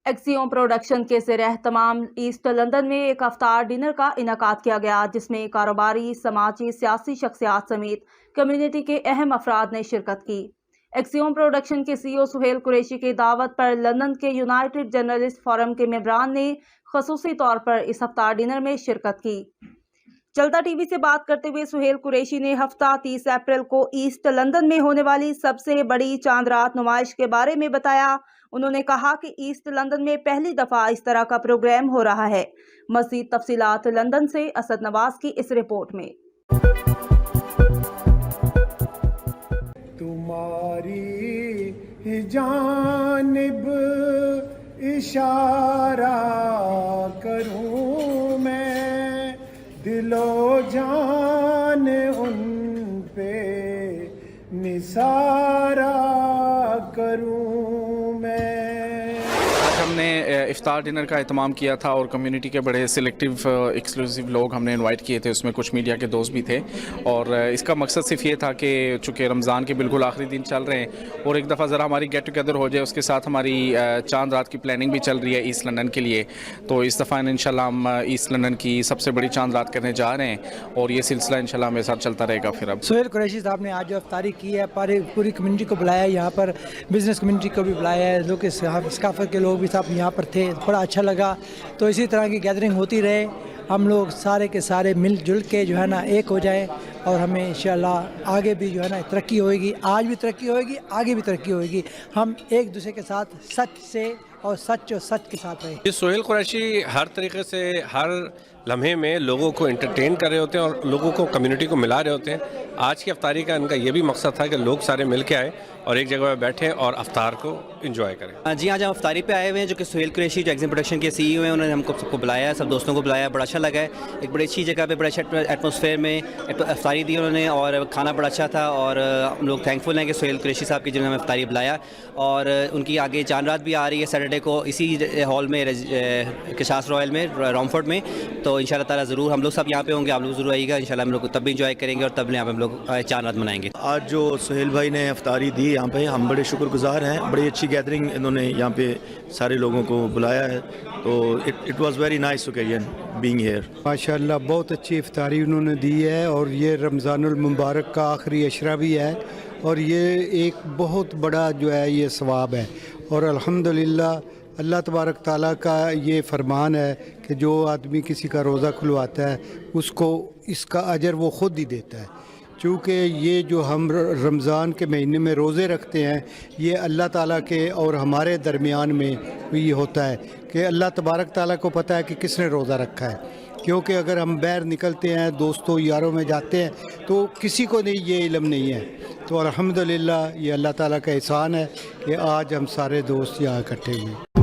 ایکسیوم production کے زیر اہتمام ایسٹ لندن میں ایک افطار ڈنر کا انعقاد کیا گیا، جس میں کاروباری، سماجی، سیاسی شخصیات سمیت کمیونٹی کے اہم افراد نے شرکت کی۔ ایکسیوم پروڈکشن کے CEO سہیل قریشی کی دعوت پر لندن کے یونائیٹڈ جرنلسٹ فورم کے ممبران نے خصوصی طور پر اس افطار ڈنر میں شرکت کی۔ چلتا ٹی وی سے بات کرتے ہوئے سہیل قریشی نے ہفتہ 30 اپریل کو ایسٹ لندن میں ہونے والی سب سے بڑی چاند رات نمائش کے بارے میں بتایا۔ انہوں نے کہا کہ ایسٹ لندن میں پہلی دفعہ اس طرح کا پروگرام ہو رہا ہے۔ مزید تفصیلات لندن سے اسد نواز کی اس رپورٹ میں۔ تمہاری جانب اشارہ کروں میں، دل و جان ان پہ نثارہ کروں میں۔ آج ہم نے افطار ڈنر کا اہتمام کیا تھا اور کمیونٹی کے بڑے سلیکٹیو ایکسکلوسیو لوگ ہم نے انوائٹ کیے تھے، اس میں کچھ میڈیا کے دوست بھی تھے، اور اس کا مقصد صرف یہ تھا کہ چونکہ رمضان کے بالکل آخری دن چل رہے ہیں اور ایک دفعہ ذرا ہماری گیٹ ٹوگیدر ہو جائے، اس کے ساتھ ہماری چاند رات کی پلاننگ بھی چل رہی ہے ایسٹ لندن کے لیے، تو اس دفعہ انشاءاللہ ہم ایسٹ لندن کی سب سے بڑی چاند رات کرنے جا رہے ہیں اور یہ سلسلہ انشاءاللہ ہمارے ساتھ چلتا رہے گا۔ پھر اب سہیل قریشی صاحب نے آج جو افطاری کی ہے پوری کمیونٹی کو بلایا ہے، یہاں پر بزنس کمیونٹی کو بھی بلایا ہے، لوگ ثقافت کے لوگ بھی صاحب یہاں پر تھے، بڑا اچھا لگا۔ تو اسی طرح کی گیدرنگ ہوتی رہے، ہم لوگ سارے کے سارے مل جل کے جو ہے نا ایک ہو جائیں، اور ہمیں انشاءاللہ آگے بھی جو ہے نا ترقی ہوئے گی، آج بھی ترقی ہوئے گی، آگے بھی ترقی ہوئے گی۔ ہم ایک دوسرے کے ساتھ سچ سے اور سچ کے ساتھ رہیں۔ سہیل قریشی ہر طریقے سے ہر لمحے میں لوگوں کو انٹرٹین کر رہے ہوتے ہیں اور لوگوں کو کمیونٹی کو ملا رہے ہوتے ہیں۔ آج کی افطاری کا ان کا یہ بھی مقصد تھا کہ لوگ سارے مل کے آئے اور ایک جگہ پہ بیٹھیں اور افطار کو انجوائے کریں۔ جی، آج ہم افطاری پہ آئے ہوئے ہیں، جو کہ سہیل قریشی جو ایکسیم پروڈکشن کے CEO ہیں، انہوں نے ہم کو سب کو بلایا ہے، سب دوستوں کو بلایا، بڑا اچھا لگا ہے۔ ایک بڑی اچھی جگہ پہ بڑے اچھے ایٹماسفیئر میں افطاری دی انہوں نے، اور کھانا بڑا اچھا تھا، اور ہم لوگ تھینکفل ہیں کہ سہیل قریشی صاحب کی جنہوں نے ہمیں افطاری بلایا، اور ان کی آگے چاند رات بھی آ رہی ہے سیٹرڈے کو اسی ہال میں کشاس رائل میں رامفورڈ میں، تو ان شاء اللہ تعالیٰ ضرور ہم لوگ سب یہاں پہ ہوں گے، آپ لوگ ضرور آئیے گا، ان شاء اللہ ہم لوگ تب بھی انجوائے کریں گے اور تب یہاں پہ ہم لوگ چاند رات منائیں گے۔ آج جو سہیل بھائی نے افطاری دی یہاں پہ، ہم بڑے شکر گزار ہیں، بڑی اچھی گیدرنگ انہوں نے یہاں پہ سارے لوگوں کو بلایا ہے، تو it was very nice occasion being here. ماشاءاللہ بہت اچھی افطاری انہوں نے دی ہے، اور یہ رمضان المبارک کا آخری عشرہ بھی ہے، اور یہ ایک بہت بڑا جو ہے یہ ثواب ہے، اور الحمدللہ اللہ تبارک تعالیٰ کا یہ فرمان ہے کہ جو آدمی کسی کا روزہ کھلواتا ہے اس کو اس کا اجر وہ خود ہی دیتا ہے، چونکہ یہ جو ہم رمضان کے مہینے میں روزے رکھتے ہیں یہ اللہ تعالیٰ کے اور ہمارے درمیان میں یہ ہوتا ہے کہ اللہ تبارک تعالیٰ کو پتہ ہے کہ کس نے روزہ رکھا ہے، کیونکہ اگر ہم باہر نکلتے ہیں دوستوں یاروں میں جاتے ہیں تو کسی کو نہیں یہ علم نہیں ہے، تو الحمدللہ یہ اللہ تعالیٰ کا احسان ہے کہ آج ہم سارے دوست یہاں اکٹھے ہوئے۔